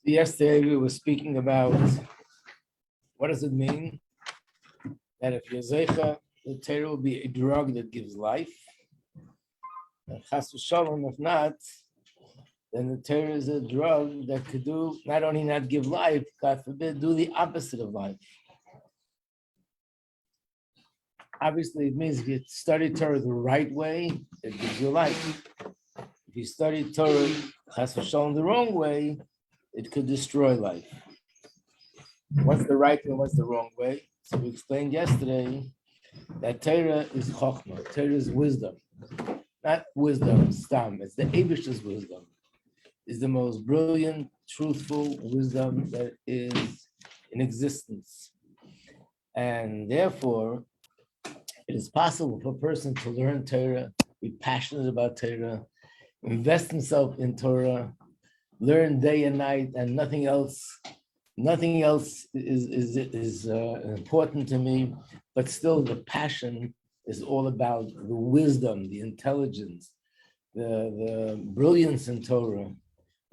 Yesterday we were speaking about what does it mean that if you're zeicha, the Torah will be a drug that gives life. And chas v'shalom, if not, then the Torah is a drug that could do not only not give life, God forbid, do the opposite of life. Obviously, it means if you study Torah the right way, it gives you life. If you study Torah chas v'shalom the wrong way, it could destroy life. What's the right way and what's the wrong way? So we explained yesterday that Torah is chokhmah, Torah is wisdom. Not wisdom, stam, it's the Eibishter's wisdom. It's the most brilliant, truthful wisdom that is in existence. And therefore, it is possible for a person to learn Torah, be passionate about Torah, invest himself in Torah, learn day and night, and nothing else is important to me, but still the passion is all about the wisdom, the intelligence, the brilliance in Torah,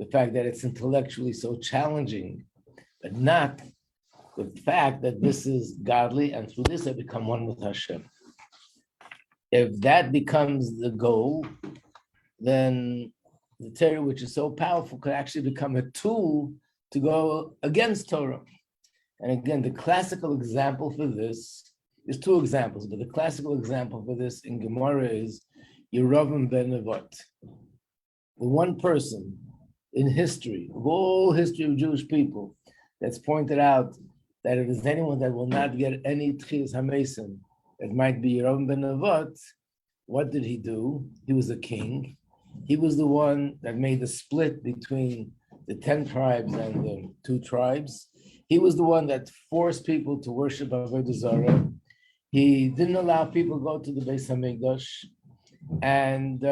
the fact that it's intellectually so challenging, but not the fact that this is godly, and through this I become one with Hashem. If that becomes the goal, then the Torah, which is so powerful, could actually become a tool to go against Torah. And again, the classical example for this, there's two examples, but the classical example for this in Gemara is Yeravim ben Nevat. The one person in history, of all history of Jewish people, that's pointed out that if there's anyone that will not get any Tchias HaMesim, it might be Yeravim ben Nevat. What did he do? He was a king. He was the one that made the split between the 10 tribes and the 2 tribes. He was the one that forced people to worship Avodah Zarah. He didn't allow people to go to the Beis Hamikdash. And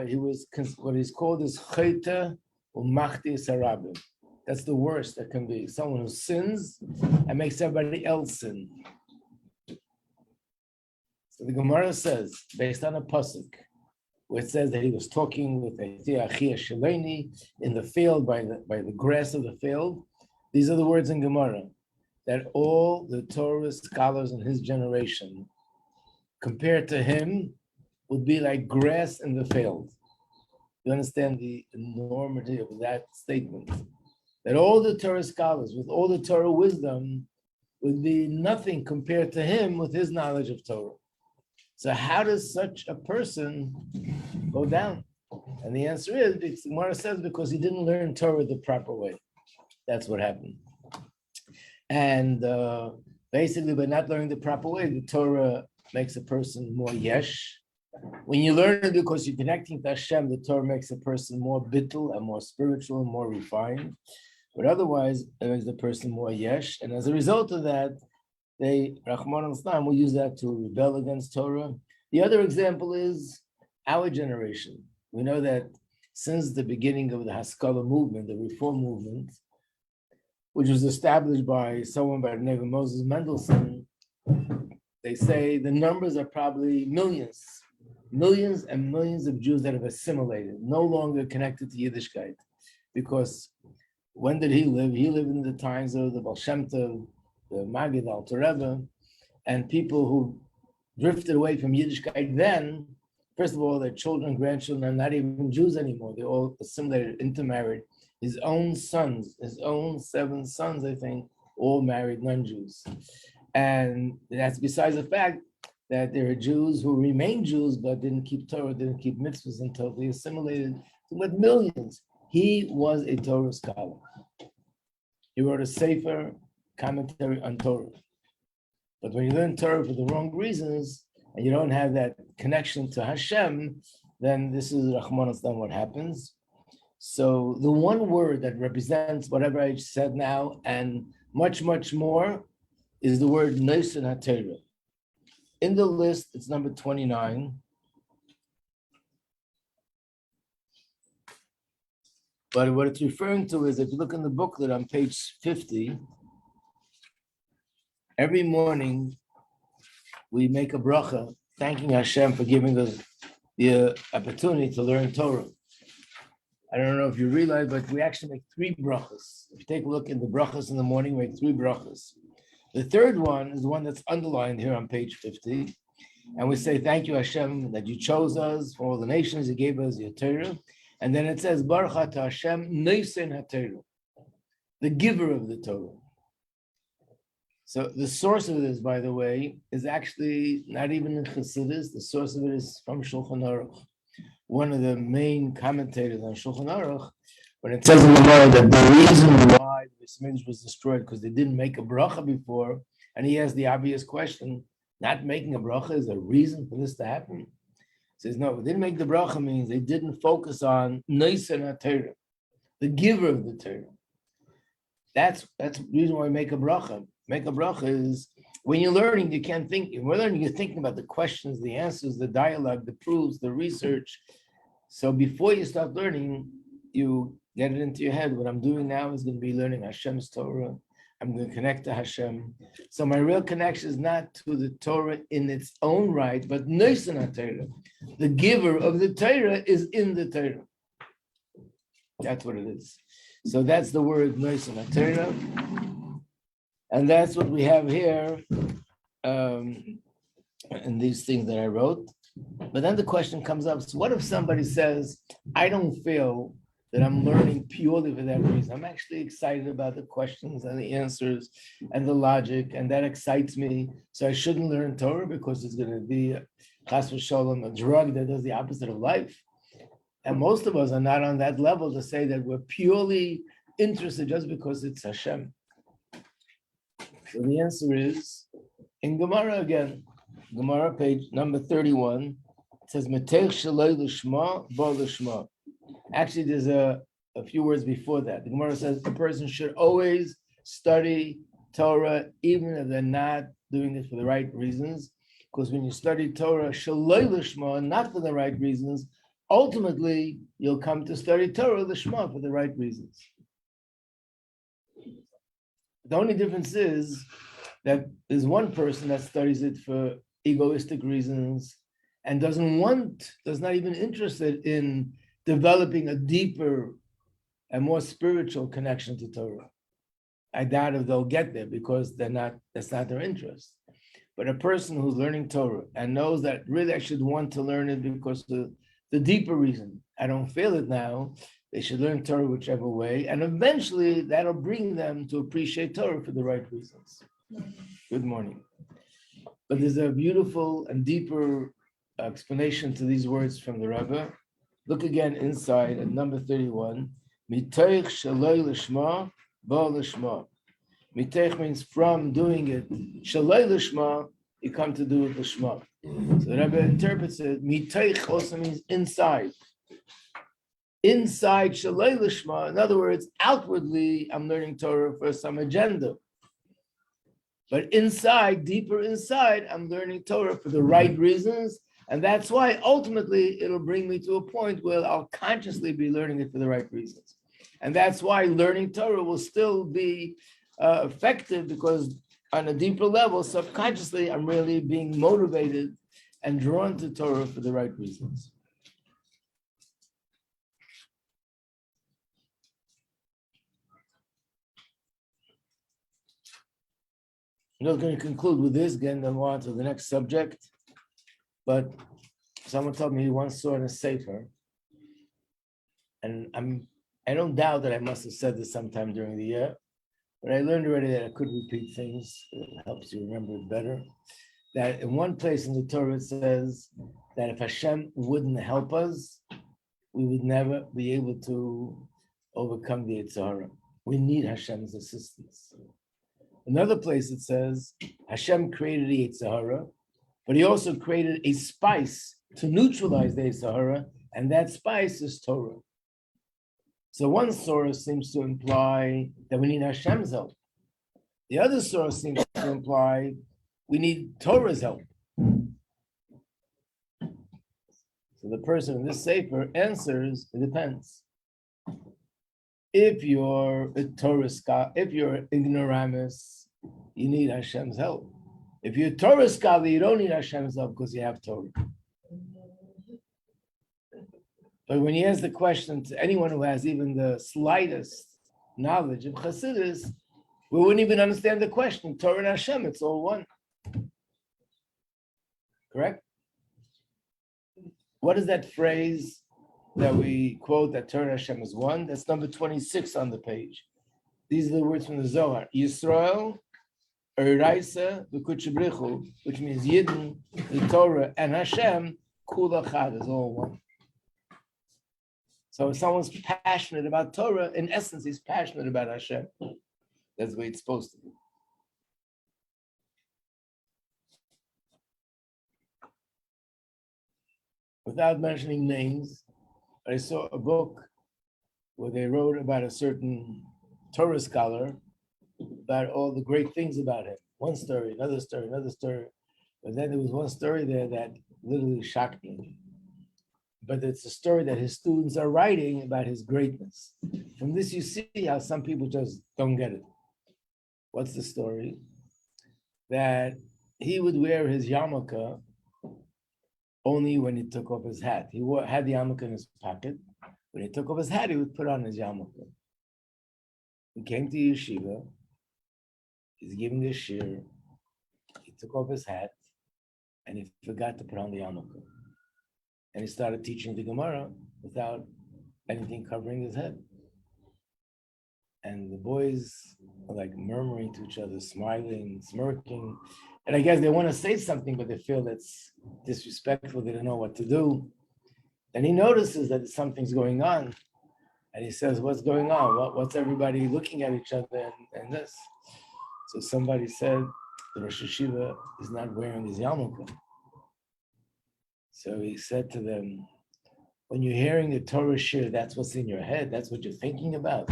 he was what is called is Chayta Umachti Sarabim. That's the worst that can be. Someone who sins and makes everybody else sin. So the Gemara says, based on a pasuk, where it says that he was talking with Achia Sheleni in the field by the grass of the field. These are the words in Gemara that all the Torah scholars in his generation, compared to him, would be like grass in the field. You understand the enormity of that statement? That all the Torah scholars with all the Torah wisdom would be nothing compared to him with his knowledge of Torah. So how does such a person go down? And the answer is, Gemara says, because he didn't learn Torah the proper way. That's what happened. And basically, by not learning the proper way, the Torah makes a person more yesh. When you learn it because you're connecting to Hashem, the Torah makes a person more bittul and more spiritual and more refined. But otherwise, it makes the person more yesh. And as a result of that, they, Rahman al-Islam, will use that to rebel against Torah. The other example is our generation. We know that since the beginning of the Haskalah movement, the Reform movement, which was established by someone by the name of Moses Mendelssohn, they say the numbers are probably millions and millions of Jews that have assimilated, no longer connected to Yiddishkeit. Because when did he live? He lived in the times of the Baal Shem Tov, the Maggid Alter Rebbe, and people who drifted away from Yiddishkeit then, first of all, their children and grandchildren are not even Jews anymore. They all assimilated, intermarried. His own 7 sons, I think, all married non-Jews. And that's besides the fact that there are Jews who remain Jews but didn't keep Torah, didn't keep mitzvahs until they assimilated with millions. He was a Torah scholar. He wrote a sefer commentary on Torah. But when you learn Torah for the wrong reasons, and you don't have that connection to Hashem, then this is Rahman al-Islam what happens. So the one word that represents whatever I said now and much, much more is the word Neisen HaTorah. In the list, it's number 29. But what it's referring to is, if you look in the booklet on page 50, every morning we make a bracha, thanking Hashem for giving us the opportunity to learn Torah. I don't know if you realize, but we actually make 3 brachas. If you take a look in the brachas in the morning, we make 3 brachas. The third one is the one that's underlined here on page 50. And we say, thank you, Hashem, that you chose us for all the nations. You gave us your Torah. And then it says, Baruch Ata Hashem, Neisen HaTorah, the giver of the Torah. So the source of this, by the way, is actually not even in Chassidus. The source of it is from Shulchan Aruch. One of the main commentators on Shulchan Aruch, when it says in the Gemara that the reason why the Beis was destroyed because they didn't make a bracha before, and he has the obvious question, not making a bracha is a reason for this to happen? He says, no, they didn't make the bracha means they didn't focus on Neisen HaTorah, the giver of the Torah. That's the reason why we make a bracha. Make a bracha is when you're learning, you can't think. When we're learning, you're thinking about the questions, the answers, the dialogue, the proofs, the research. So before you start learning, you get it into your head. What I'm doing now is going to be learning Hashem's Torah. I'm going to connect to Hashem. So my real connection is not to the Torah in its own right, but Neisen HaTorah. The giver of the Torah is in the Torah. That's what it is. So that's the word Neisen HaTorah. And that's what we have here in these things that I wrote. But then the question comes up, so what if somebody says, I don't feel that I'm learning purely for that reason. I'm actually excited about the questions and the answers and the logic, and that excites me. So I shouldn't learn Torah because it's going to be, chas v'sholom, a drug that does the opposite of life. And most of us are not on that level to say that we're purely interested just because it's Hashem. So the answer is, in Gemara again, Gemara page number 31, it says, Metech shaloi l'shma, bo l'shma. Actually, there's a few words before that. The Gemara says a person should always study Torah, even if they're not doing it for the right reasons. Because when you study Torah, shaloi l'shma, not for the right reasons, ultimately, you'll come to study Torah, l'shma, for the right reasons. The only difference is that there's one person that studies it for egoistic reasons and does not even interested in developing a deeper and more spiritual connection to Torah. I doubt if they'll get there because that's not their interest. But a person who's learning Torah and knows that really I should want to learn it because the deeper reason, I don't feel it now, they should learn Torah whichever way, and eventually that'll bring them to appreciate Torah for the right reasons. Good morning. But there's a beautiful and deeper explanation to these words from the Rebbe. Look again inside at number 31. Miteich shaloi l'shma, bo l'shma. Miteich means from doing it. Shaloi l'shma, you come to do it l'shma. So the Rebbe interprets it. Miteich also means inside. Inside shaloi l'shma, in other words, outwardly, I'm learning Torah for some agenda. But inside, deeper inside, I'm learning Torah for the right reasons. And that's why ultimately it'll bring me to a point where I'll consciously be learning it for the right reasons. And that's why learning Torah will still be effective, because on a deeper level, subconsciously, I'm really being motivated and drawn to Torah for the right reasons. I'm not going to conclude with this, again, then we'll on to the next subject. But someone told me he once saw in a sefer, and I don't doubt that I must have said this sometime during the year, but I learned already that I could repeat things. It helps you remember it better. That in one place in the Torah it says that if Hashem wouldn't help us, we would never be able to overcome the Yetzer Hara. We need Hashem's assistance. Another place it says Hashem created the Yetzer Hara, but he also created a spice to neutralize the Yetzer Hara, and that spice is Torah. So one source seems to imply that we need Hashem's help. The other source seems to imply we need Torah's help. So the person in this sefer answers, it depends. If you're a Torah scholar, if you're an ignoramus, you need Hashem's help. If you're a Torah scholar, you don't need Hashem's help because you have Torah. But when you ask the question to anyone who has even the slightest knowledge of Chassidus, we wouldn't even understand the question. Torah and Hashem, it's all one. Correct? What is that phrase that we quote that Torah and Hashem is one? That's number 26 on the page. These are the words from the Zohar. Yisrael, Eiraisa, V'Kutchebrichu, which means Yidden, the Torah, and Hashem, Kula Chad is all one. So if someone's passionate about Torah, in essence, he's passionate about Hashem. That's the way it's supposed to be. Without mentioning names, I saw a book where they wrote about a certain Torah scholar, about all the great things about him. One story, another story, another story. But then there was one story there that literally shocked me. But it's a story that his students are writing about his greatness. From this, you see how some people just don't get it. What's the story? That he would wear his yarmulke only when he took off his hat. He had the yarmulke in his pocket. When he took off his hat, he would put on his yarmulke. He came to yeshiva. He's giving a shir. He took off his hat, and he forgot to put on the yarmulke. And he started teaching the Gemara without anything covering his head. And the boys are like murmuring to each other, smiling, smirking. And I guess they want to say something, but they feel that's disrespectful. They don't know what to do. And he notices that something's going on. And he says, what's going on? What's everybody looking at each other and this? So somebody said, the Rosh Hashiva is not wearing his yarmulke. So he said to them, when you're hearing the Torah shir, that's what's in your head. That's what you're thinking about.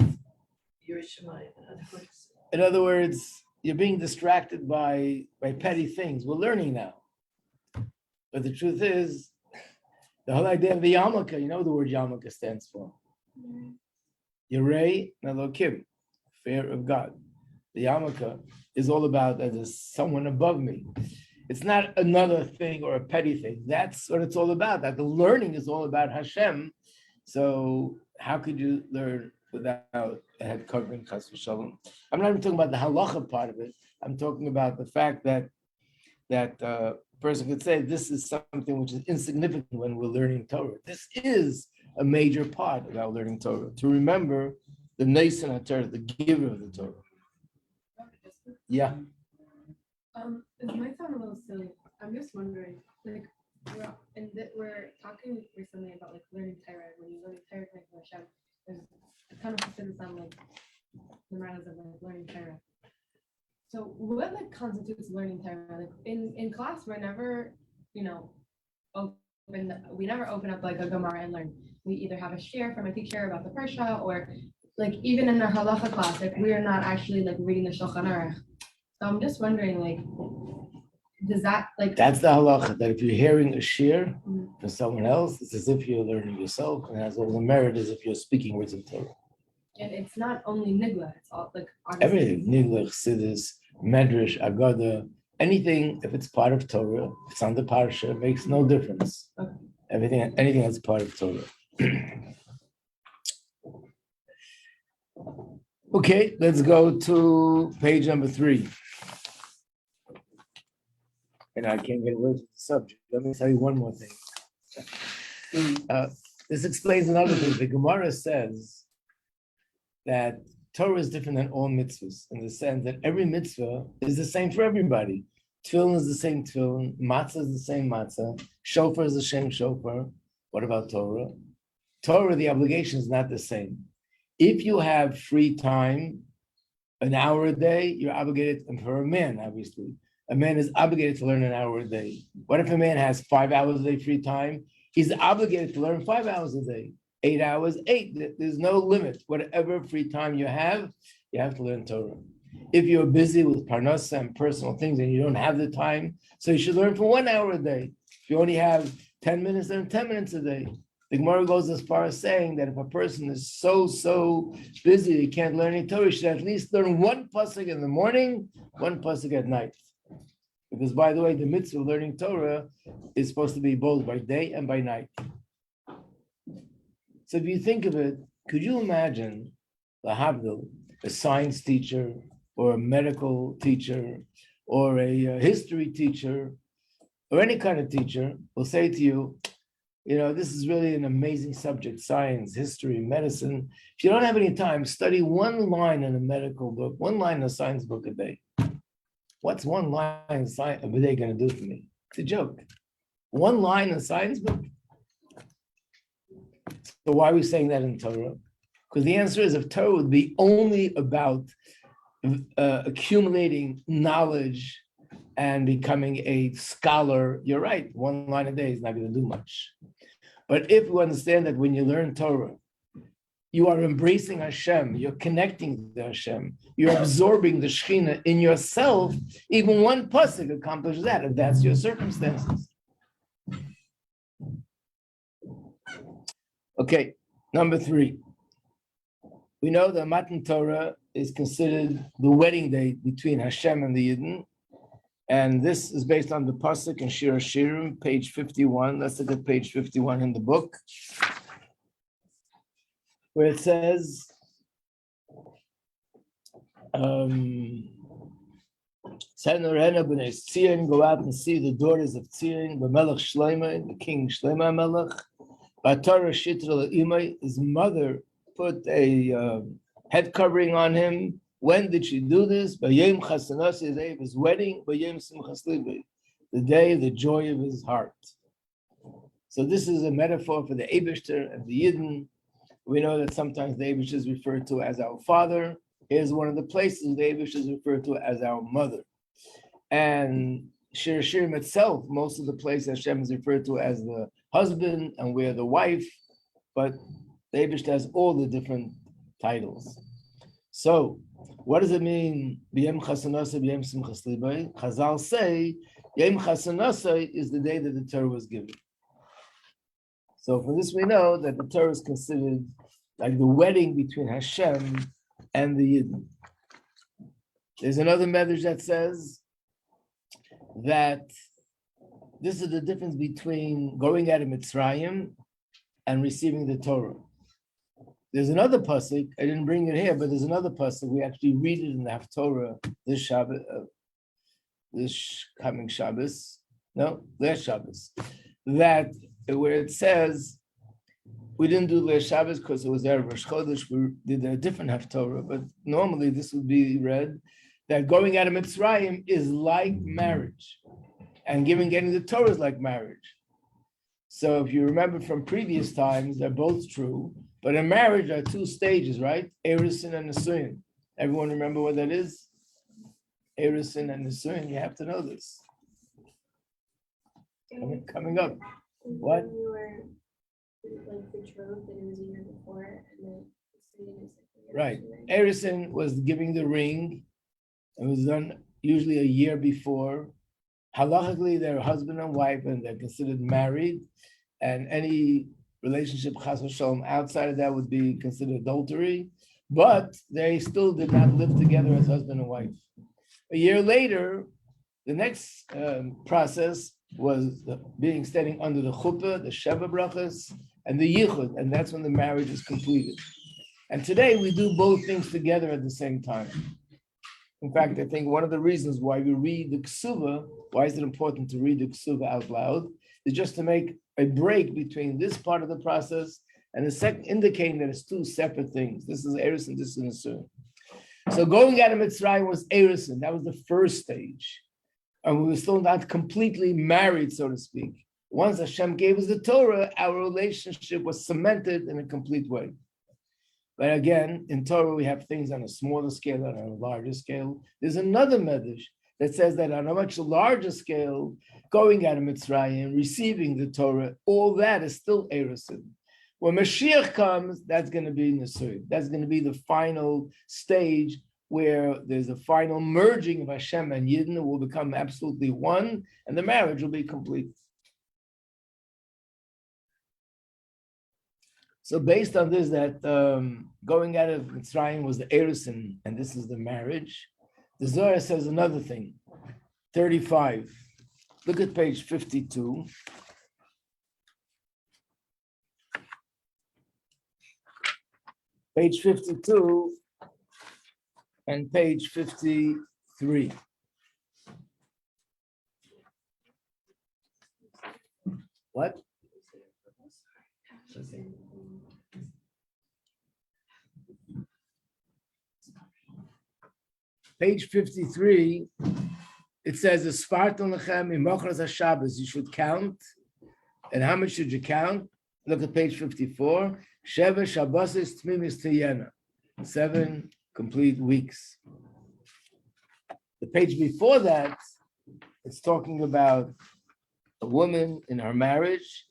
In other words, you're being distracted by petty things. We're learning now. But the truth is, the whole idea of the yarmulke, you know what the word yarmulke stands for? Yirei Elokim, fear of God. The yarmulke is all about that there's someone above me. It's not another thing or a petty thing. That's what it's all about. That the learning is all about Hashem. So how could you learn without a head covering, chas v'shalom? I'm not even talking about the halacha part of it. I'm talking about the fact that a person could say this is something which is insignificant when we're learning Torah. This is a major part of our learning Torah. To remember the Neisen HaTorah, the giver of the Torah. Yeah. It might sound a little silly. I'm just wondering, like, we're talking recently about like learning Torah. When you learn Torah from Hashem, there's a ton of concerns on like the matters of like learning Torah. So, what like constitutes learning Torah? Like in class, we're never, we never open up like a Gemara and learn. We either have a share from a teacher about the parsha, or like even in our halacha class, like we are not actually like reading the Shulchan Aruch. So I'm just wondering, like, does that like that's the halacha, that if you're hearing a shir from someone else, it's as if you're learning yourself, and has all the merit as if you're speaking words of Torah. And it's not only nigla; it's all like everything. Nigla, chassidus, medrash, agada, anything. If it's part of Torah, if it's on the parsha, it makes no difference. Okay. Anything that's part of Torah. Okay, let's go to page number 3. And I can't get away from the subject. Let me tell you one more thing. This explains another thing. The Gemara says that Torah is different than all mitzvahs in the sense that every mitzvah is the same for everybody. Tefillin is the same tefillin, matzah is the same matzah, shofar is the same shofar. What about Torah? Torah, the obligation is not the same. If you have free time, an hour a day, you're obligated, and for a man, obviously, a man is obligated to learn an hour a day. What if a man has 5 hours a day free time? He's obligated to learn 5 hours a day. 8 hours, 8. There's no limit. Whatever free time you have to learn Torah. If you're busy with parnasa and personal things and you don't have the time, so you should learn for 1 hour a day. If you only have 10 minutes, learn 10 minutes a day. The Gemara goes as far as saying that if a person is so busy he can't learn any Torah, he should at least learn 1 pasuk in the morning, 1 pasuk at night. Because, by the way, the mitzvah of learning Torah is supposed to be both by day and by night. So if you think of it, could you imagine the Havdil, a science teacher or a medical teacher or a history teacher or any kind of teacher will say to you, this is really an amazing subject, science, history, medicine. If you don't have any time, study one line in a medical book, one line in a science book a day. What's one line in science a day going to do for me? It's a joke. One line in a science book? So why are we saying that in Torah? Because the answer is if Torah would be only about accumulating knowledge and becoming a scholar, you're right, one line a day is not going to do much. But if you understand that when you learn Torah, you are embracing Hashem, you're connecting to Hashem, you're absorbing the Shekhinah in yourself, even one pasuk accomplishes that, if that's your circumstances. Okay, number 3. We know that Matan Torah is considered the wedding date between Hashem and the Yidden. And this is based on the pasuk in Shir Hashirim, page 51. Let's look at page 51 in the book, where it says, Tzion, go out and see the daughters of Tzion, the Melech Shlomo, the king Shlomo Melech. Torah Shitra Imay, his mother put a head covering on him. When did she do this? B'yom Chasanos, the day of his wedding. B'yom Simchas Libo, the day of the joy of his heart. So this is a metaphor for the Eibishter and the Yidden. We know that sometimes the Eibishter is referred to as our father. Here's one of the places the Eibishter is referred to as our mother. And Shir Hashirim itself, most of the places Hashem is referred to as the husband and we're the wife, but the Eibishter has all the different titles. So, what does it mean? B'yom Chasanasa, b'yom Simchas Libo. Chazal say, Yom Chasanasa is the day that the Torah was given. So, for this we know that the Torah is considered like the wedding between Hashem and the Yidden. There's another medrash that says that this is the difference between going out of Mitzrayim and receiving the Torah. There's another pasuk, I didn't bring it here, but there's another pasuk, we actually read it in the Haftorah this Shabbat, this coming Shabbos, last Shabbos, that where it says, we didn't do last Shabbos because it was there Rosh Chodesh, we did a different Haftorah, but normally this would be read, that going out of Mitzrayim is like marriage, and getting the Torah is like marriage. So if you remember from previous times, they're both true. But in marriage, there are 2 stages, right? Erisin and Nisuin. Everyone remember what that is? Erisin and Nisuin, you have to know this. Coming up. What? When you were betrothed, and it was a year before, and then Nisuin is Right. Erisin was giving the ring. It was done usually a year before. Halachically, they're husband and wife, and they're considered married. And any relationship chas v'shalom outside of that would be considered adultery, but they still did not live together as husband and wife. A year later, the next process was standing under the chuppah, the sheva brachas, and the yichud, and that's when the marriage is completed. And today we do both things together at the same time. In fact, I think one of the reasons why we read the ksuva, why is it important to read the ksuva out loud, is just to make a break between this part of the process and the second, indicating that it's 2 separate things. This is Eris and this is Nisur. So going out of Mitzrayim was Erison. That was the first stage. And we were still not completely married, so to speak. Once Hashem gave us the Torah, our relationship was cemented in a complete way. But again, in Torah, we have things on a smaller scale and on a larger scale. There's another medrash that says that on a much larger scale, going out of Mitzrayim, receiving the Torah, all that is still Erison. When Mashiach comes, that's going to be Nisui. That's going to be the final stage where there's a final merging of Hashem and Yidden. It will become absolutely one, and the marriage will be complete. So based on this, that going out of Mitzrayim was the Erison, and this is the marriage. The Zohar says another thing, 35. Look at page 52. page 52 and page 53. What? Page 53, it says, you should count. And how much should you count? Look at page 54. 7 complete weeks. The page before that, it's talking about a woman in her marriage.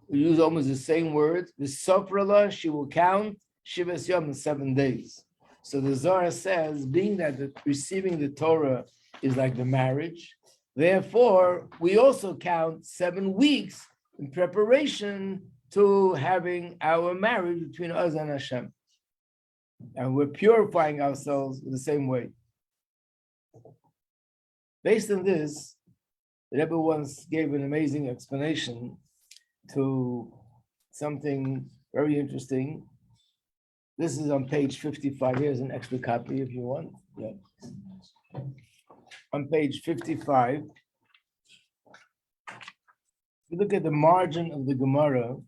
We use almost the same word. The Sofrala, she will count Shivas Yom in 7 days. So the Zohar says, being that receiving the Torah is like the marriage, therefore, we also count 7 weeks in preparation to having our marriage between us and Hashem. And we're purifying ourselves in the same way. Based on this, the Rebbe once gave an amazing explanation to something very interesting. This is on page 55. Here's an extra copy if you want. Yeah. On page 55, if you look at the margin of the Gemara,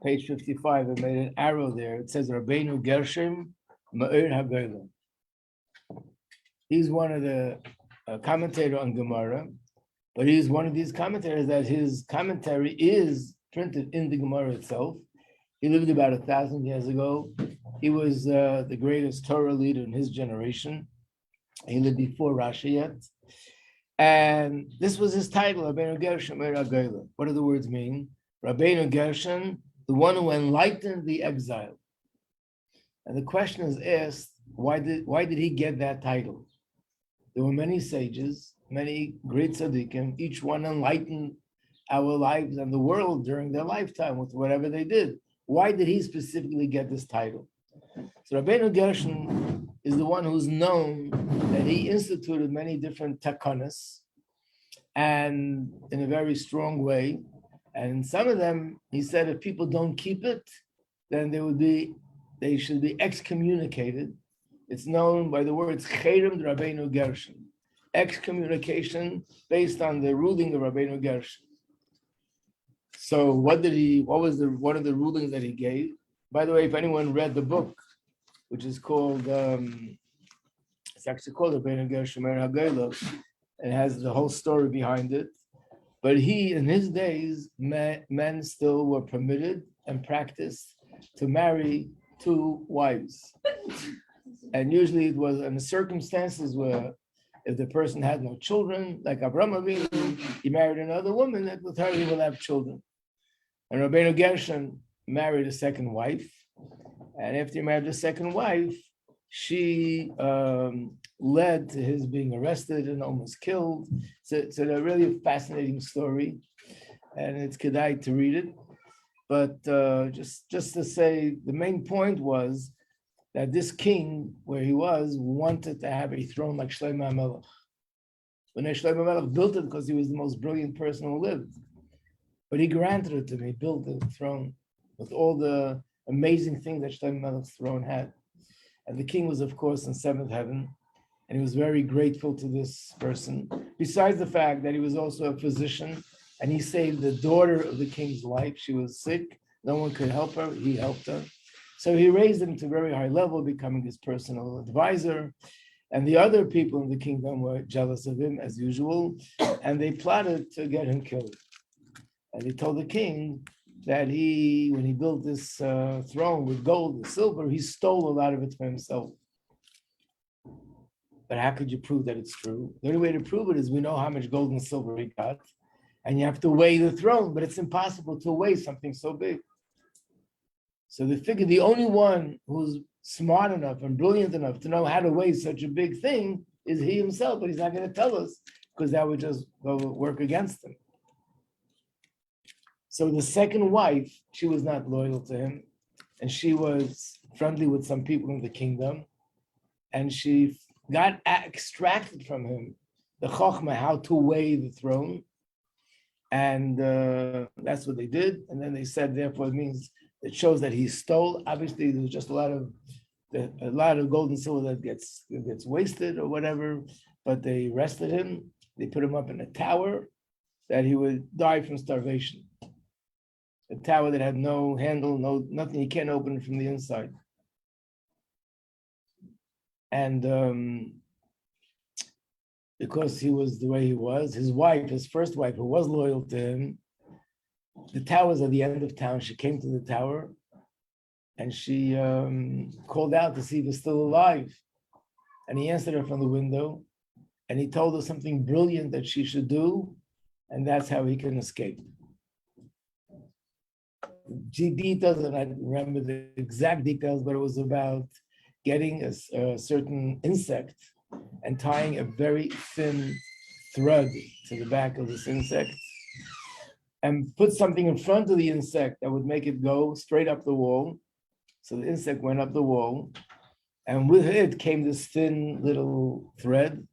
page 55, I made an arrow there. It says Rabbeinu Gershom Ma'ir HaGoyla. He's one of the commentator on Gemara, but he's one of these commentators that his commentary is printed in the Gemara itself. He lived about 1,000 years ago. He was the greatest Torah leader in his generation. He lived before Rashi yet. And this was his title, Rabbeinu Gershom Ma'ir HaGoyla. What do the words mean? Rabbeinu Gershom, the one who enlightened the exile. And the question is asked, why did he get that title? There were many sages, many great tzaddikim, each one enlightened our lives and the world during their lifetime with whatever they did. Why did he specifically get this title? So Rabbeinu Gershom is the one who's known that he instituted many different takanas, and in a very strong way. And some of them, he said, if people don't keep it, then they should be excommunicated. It's known by the words Cherem Rabbeinu Gershom, excommunication based on the ruling of Rabbeinu Gershom. So what was one of the rulings that he gave? By the way, if anyone read the book, which is called, it's actually called Rabbeinu Gershom Ma'ir HaGoyla, it has the whole story behind it. But he, in his days, men still were permitted and practiced to marry 2 wives. And usually it was in the circumstances where if the person had no children, like Abraham Avinu, he married another woman that with her he will have children. And Rabbeinu Gershom married a second wife. And after he married the second wife, she led to his being arrested and almost killed. So it's a really fascinating story, and it's kedai to read it. But just to say, the main point was that this king, where he was, wanted to have a throne like Shlomo HaMelech. When Shlomo HaMelech built it because he was the most brilliant person who lived. But he granted it to him. He built the throne with all the amazing things that Shlomo HaMelech's throne had. And the king was, of course, in 7th heaven. And he was very grateful to this person. Besides the fact that he was also a physician, and he saved the daughter of the king's life. She was sick. No one could help her. He helped her. So he raised him to a very high level, becoming his personal advisor. And the other people in the kingdom were jealous of him, as usual. And they plotted to get him killed. And he told the king that when he built this throne with gold and silver, he stole a lot of it for himself. But how could you prove that it's true? The only way to prove it is we know how much gold and silver he got, and you have to weigh the throne, but it's impossible to weigh something so big. So they figured the only one who's smart enough and brilliant enough to know how to weigh such a big thing is he himself, but he's not going to tell us because that would just go work against him. So the second wife, she was not loyal to him, and she was friendly with some people in the kingdom, and she got extracted from him the chokhmah, how to weigh the throne, and that's what they did. And then they said, therefore, it means It shows that he stole. Obviously, there was just a lot of gold and silver that gets wasted or whatever. But they arrested him. They put him up in a tower that he would die from starvation. A tower that had no handle, nothing. He can't open it from the inside. And because he was the way he was, his wife, his first wife, who was loyal to him, the tower's at the end of town. She came to the tower and she called out to see if he's still alive. And he answered her from the window and he told her something brilliant that she should do, and that's how he can escape. Details, and I remember the exact details, but it was about getting a certain insect and tying a very thin thread to the back of this insect and put something in front of the insect that would make it go straight up the wall. So the insect went up the wall, and with it came this thin little thread,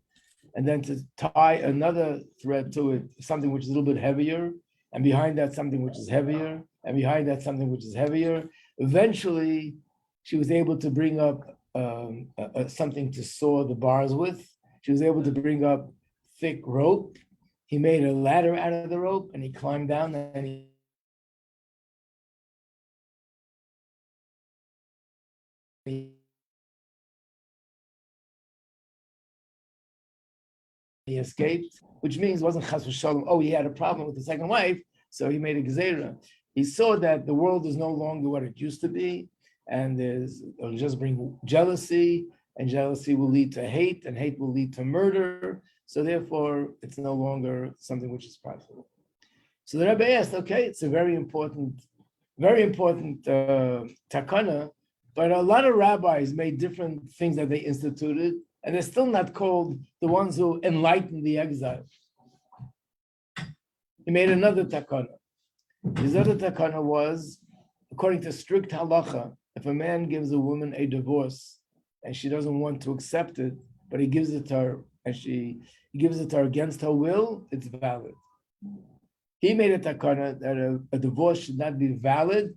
and then to tie another thread to it, something which is a little bit heavier, and behind that something which is heavier, and behind that something which is heavier. Eventually, she was able to bring up something to saw the bars with. She was able to bring up thick rope. He made a ladder out of the rope, and he climbed down, and he escaped, which means it wasn't chas v'shalom, oh, he had a problem with the second wife, so he made a gezerah. He saw that the world is no longer what it used to be, and it'll just bring jealousy, and jealousy will lead to hate, and hate will lead to murder. So therefore, it's no longer something which is possible. So the Rebbe asked, okay, it's a very important takana, but a lot of rabbis made different things that they instituted, and they're still not called the ones who enlightened the exile. He made another takana. His other takana was, according to strict halacha, if a man gives a woman a divorce and she doesn't want to accept it, but he gives it to her and he gives it to her against her will, it's valid. He made a takana that a divorce should not be valid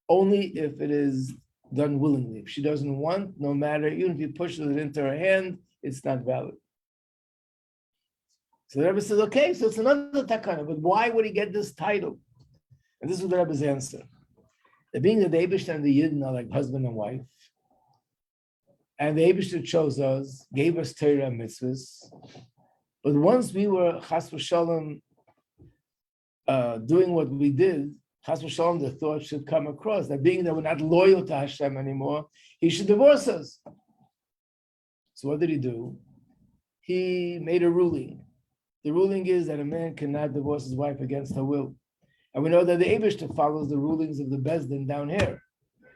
only if it is done willingly. If she doesn't want, no matter, even if you push it into her hand, it's not valid. So the Rebbe says, okay, so it's another takana, but why would he get this title? And this is the Rebbe's answer. That being that the Eibishter and the Yidden are like husband and wife, and the Eibishter chose us, gave us Torah and mitzvahs, but once we were chas v'shalom doing what we did, chas v'shalom, the thought should come across that being that we're not loyal to Hashem anymore, he should divorce us. So what did he do? He made a ruling. The ruling is that a man cannot divorce his wife against her will. And we know that the Eibishter follows the rulings of the Bezdin down here.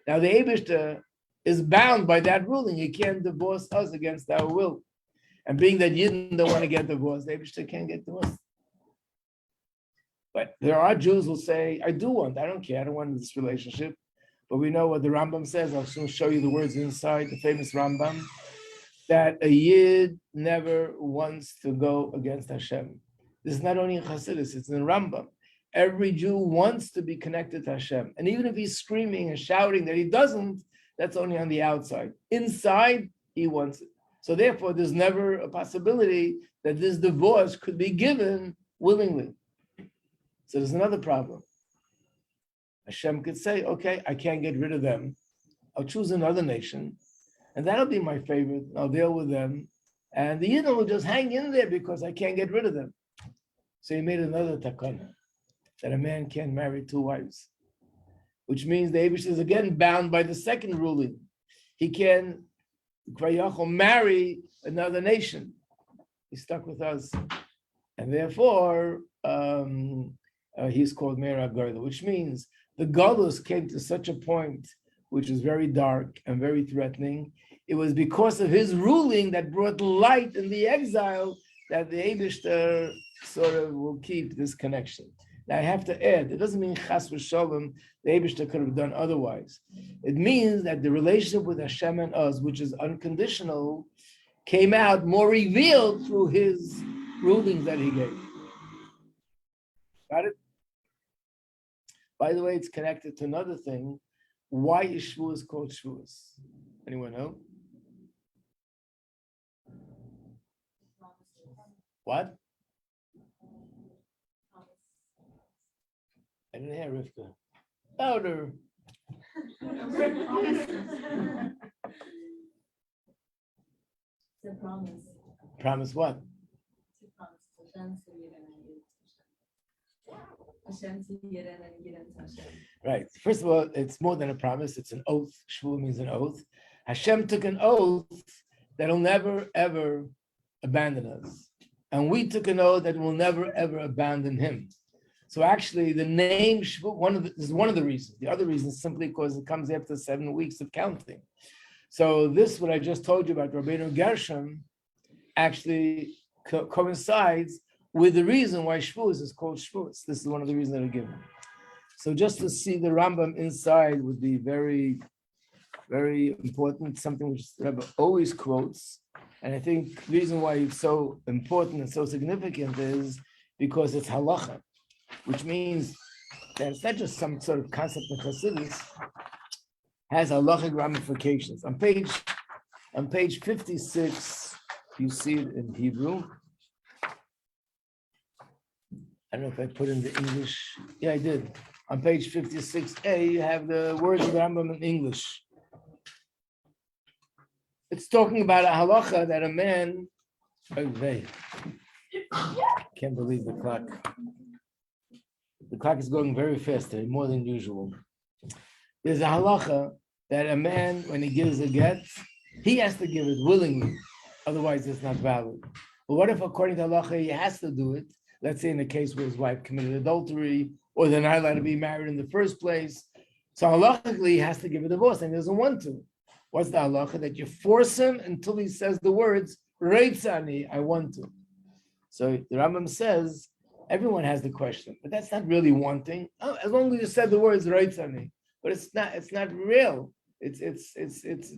Now the Eibishter is bound by that ruling. He can't divorce us against our will. And being that Yidden don't want to get divorced, the Eibishter can't get divorced. But there are Jews who say, I don't care, I don't want this relationship. But we know what the Rambam says. I'll soon show you the words inside, the famous Rambam, that a Yid never wants to go against Hashem. This is not only in Chassidus, it's in Rambam. Every Jew wants to be connected to Hashem. And even if he's screaming and shouting that he doesn't, that's only on the outside. Inside, he wants it. So therefore, there's never a possibility that this divorce could be given willingly. So there's another problem. Hashem could say, okay, I can't get rid of them. I'll choose another nation, and that'll be my favorite. I'll deal with them. And the Yidden will just hang in there because I can't get rid of them. So he made another takana, that a man can't marry two wives, which means the Eibush is again bound by the second ruling. He can marry another nation. He's stuck with us. And therefore, he's called Meir HaGoyla, which means the Galus came to such a point which is very dark and very threatening. It was because of his ruling that brought light in the exile that the Eibishter sort of will keep this connection. Now I have to add, it doesn't mean chas v'shalom, the Eibishter could have done otherwise. It means that the relationship with Hashem and us, which is unconditional, came out more revealed through his rulings that he gave. Got it? By the way, it's connected to another thing, Why is Shavuos called Shavuos? Anyone know? What? I didn't hear Rivka. Louder. The promise. Promise what? To promise Hashem to Yiren and Hashem to Yiren and Yiren to Hashem. Right. First of all, it's more than a promise. It's an oath. Shavuot means an oath. Hashem took an oath that will never, ever abandon us. And we took an oath that will never, ever abandon him. So actually, the name Shavuot, this is one of the reasons. The other reason is simply because it comes after 7 weeks of counting. So this, what I just told you about Rabbeinu Gershom, actually coincides with the reason why Shavuos is called Shavuos. This is one of the reasons that are given. So just to see the Rambam inside would be very, very important, something which the Rebbe always quotes. And I think the reason why it's so important and so significant is because it's halacha, which means that it's not just some sort of concept in Chassidus, has halachic ramifications. On page 56, you see it in Hebrew. I don't know if I put in the English. Yeah, I did. On page 56a, you have the words of the Rambam in English. It's talking about a halacha that a man. Oh, they can't believe the clock. The clock is going very fast today, more than usual. There's a halacha that a man, when he gives a get, he has to give it willingly, otherwise it's not valid. But what if, according to halacha, he has to do it? Let's say in the case where his wife committed adultery, or they're not allowed to be married in the first place. So halachically, he has to give a divorce, and he doesn't want to. What's the halacha? That you force him until he says the words, Reitzani, I want to. So the Rambam says, everyone has the question, but that's not really wanting. Oh, as long as you said the words Reitzani, but it's not real. It's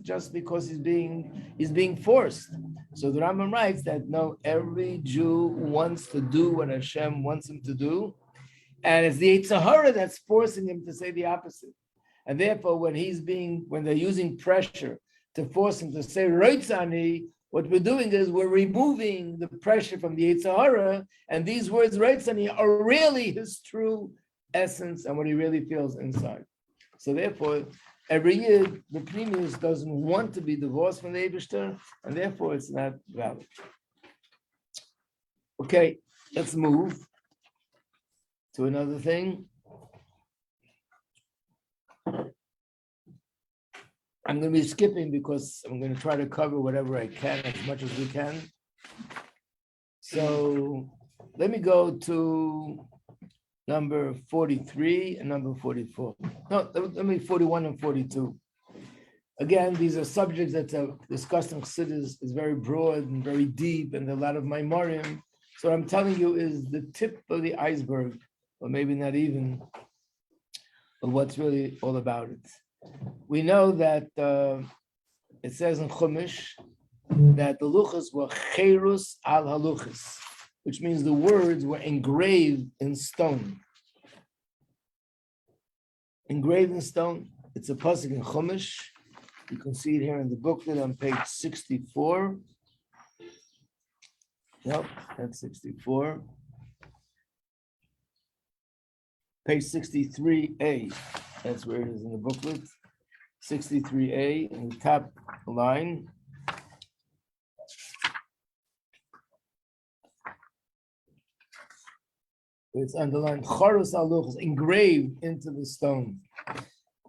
just because he's being forced. So the Rambam writes that no, every Jew wants to do what Hashem wants him to do, and it's the Yetzer Hara that's forcing him to say the opposite. And therefore, when they're using pressure to force him to say Reitzani, what we're doing is we're removing the pressure from the Yetzer Hara, and these words Reitzani are really his true essence and what he really feels inside. So therefore, every year, the Pnimius doesn't want to be divorced from the Eibishter, and therefore it's not valid. Okay, let's move to another thing. I'm going to be skipping because I'm going to try to cover whatever I can, as much as we can. So let me go to number 43 and number 44. No, let me 41 and 42. Again, these are subjects that are discussed in Chassidus. It's very broad and very deep, and a lot of Maimorim. So what I'm telling you is the tip of the iceberg, or maybe not even, of what's really all about it. We know that it says in Chumash that the luchas were cherus al haluchas, which means the words were engraved in stone. Engraved in stone. It's a pasuk in Chumash. You can see it here in the booklet on page 64. Yep, that's 64. Page 63a. That's where it is in the booklet. 63a in the top line. It's underlined, Choros Aluchos, engraved into the stone.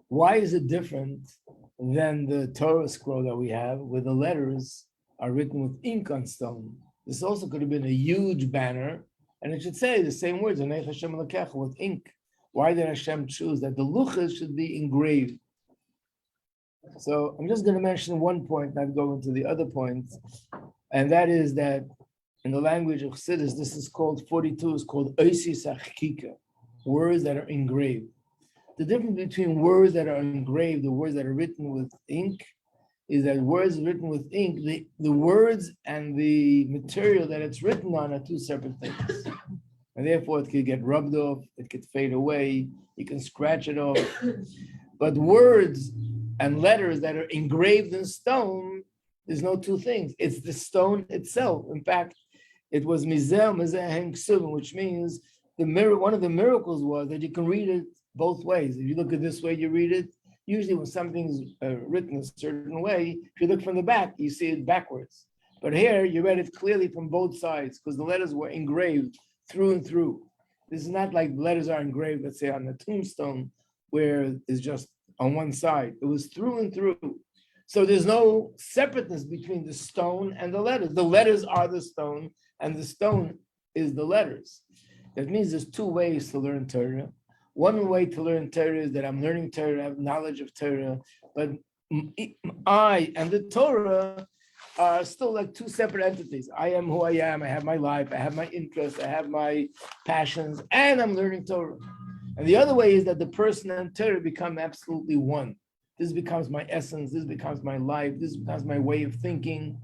Why is it different than the Torah scroll that we have, where the letters are written with ink on stone? This also could have been a huge banner, and it should say the same words, Anei Hashem Elokecha, with ink. Why did Hashem choose that the luchas should be engraved? So I'm just going to mention one point, not go into the other points, and that is that in the language of Chassidus, this is called 42, is called Oisis Achkika, words that are engraved. The difference between words that are engraved, the words that are written with ink, is that words written with ink, the words and the material that it's written on are two separate things. And therefore it could get rubbed off, it could fade away, you can scratch it off. But words and letters that are engraved in stone, there's no two things. It's the stone itself. In fact, it was Mizel Heng Ksuvim, which means one of the miracles was that you can read it both ways. If you look at this way, you read it. Usually when something's written a certain way, if you look from the back, you see it backwards. But here, you read it clearly from both sides because the letters were engraved through and through. This is not like letters are engraved, let's say, on the tombstone, where it's just on one side. It was through and through. So there's no separateness between the stone and the letters. The letters are the stone, and the stone is the letters. That means there's two ways to learn Torah. One way to learn Torah is that I'm learning Torah, I have knowledge of Torah, but I and the Torah are still like two separate entities. I am who I am, I have my life, I have my interests, I have my passions, and I'm learning Torah. And the other way is that the person and Torah become absolutely one. This becomes my essence, this becomes my life, this becomes my way of thinking.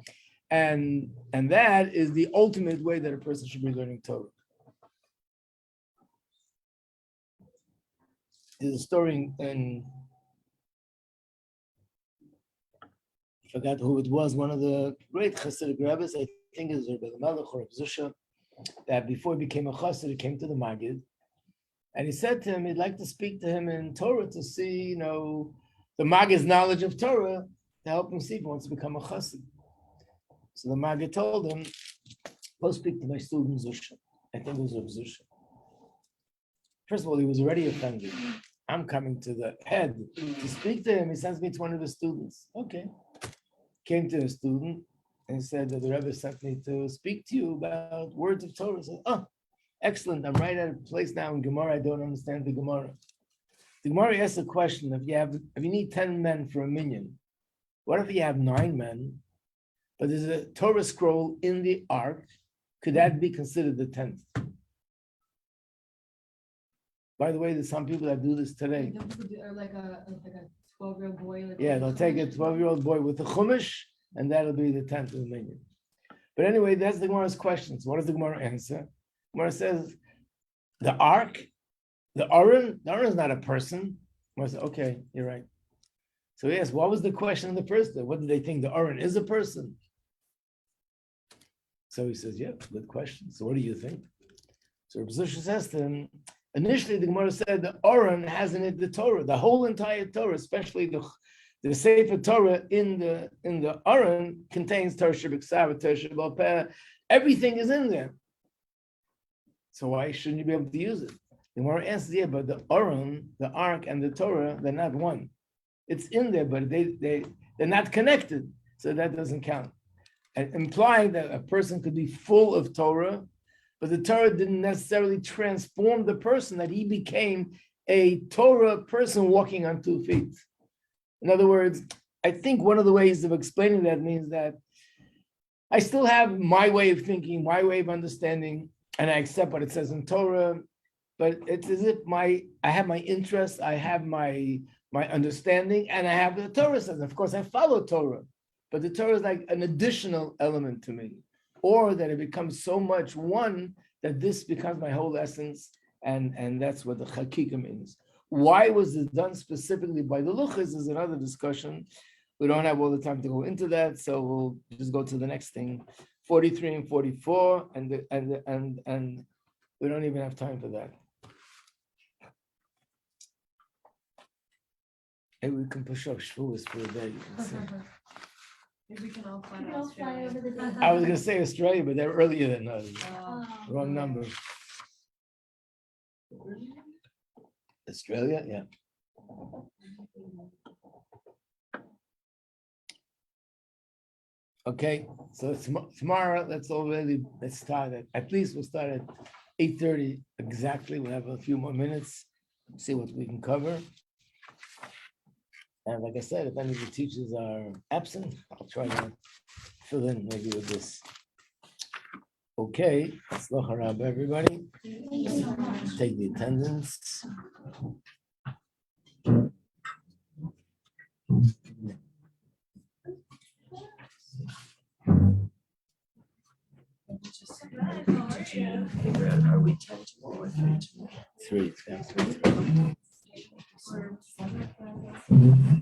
And that is the ultimate way that a person should be learning Torah. There's a story in I forgot who it was, one of the great Hasidic rabbis, I think it was Rabbi Melech or Rabbi Zusha, that before he became a Chassid, he came to the Maggid, and he said to him, he'd like to speak to him in Torah to see, the Maggid's knowledge of Torah to help him see if he wants to become a Chassid. So the Maggid told him, go speak to my student Zusha. I think it was Rabbi Zusha. First of all, he was already offended. I'm coming to the head to speak to him. He sends me to one of his students. Okay. Came to a student and said that the Rebbe sent me to speak to you about words of Torah. I said, oh, excellent. I'm right at a place now in Gemara. I don't understand the Gemara. The Gemara asks a question. If you need 10 men for a minyan, what if you have 9 men, but there's a Torah scroll in the ark? Could that be considered the 10th? By the way, there's some people that do this today. Like a 12-year-old boy. They'll take a 12-year-old boy with a chumash, and that'll be the 10th of the minyan. But anyway, that's the Gemara's question. So what does the Gemara answer? Gemara says, the ark, the Aron is not a person. Gemara says, okay, you're right. So yes, what was the question in the first place? What did they think? The Aron is a person? So he says, yeah, good question. So what do you think? So Rabbi Zusha says to him, initially, the Gemara said the Aron has in it the Torah, the whole entire Torah, especially the Sefer Torah in the Aron contains Torah Shebiksav, Torah Shebal Peh. Everything is in there. So why shouldn't you be able to use it? The Gemara answers, yeah, but the Aron, the Ark, and the Torah, they're not one. It's in there, but they're not connected, so that doesn't count. And implying that a person could be full of Torah, but the Torah didn't necessarily transform the person, that he became a Torah person walking on 2 feet. In other words, I think one of the ways of explaining that means that I still have my way of thinking, my way of understanding, and I accept what it says in Torah, but it's as if I have my interests, I have my understanding, and I have the Torah says. Of course, I follow Torah, but the Torah is like an additional element to me. Or that it becomes so much one that this becomes my whole essence, and that's what the Chakika means. Why was this done specifically by the Luchas is another discussion. We don't have all the time to go into that, so we'll just go to the next thing, 43 and 44, and we don't even have time for that. Maybe we can push up Shavuos for a day. Maybe we can all fly We to can all fly Australia. over the desert. I was going to say Australia, but they're earlier than us. Wrong number. Australia, yeah. Okay, so tomorrow, let's start at least we'll start at 8:30 exactly. We'll have a few more minutes, see what we can cover. And like I said, if any of the teachers are absent, I'll try to fill in maybe with this. Okay, Tzloch harab, everybody. Take the attendance. Figure out, are we 10 tomorrow or 3 tomorrow? 3. Yeah. Hashem.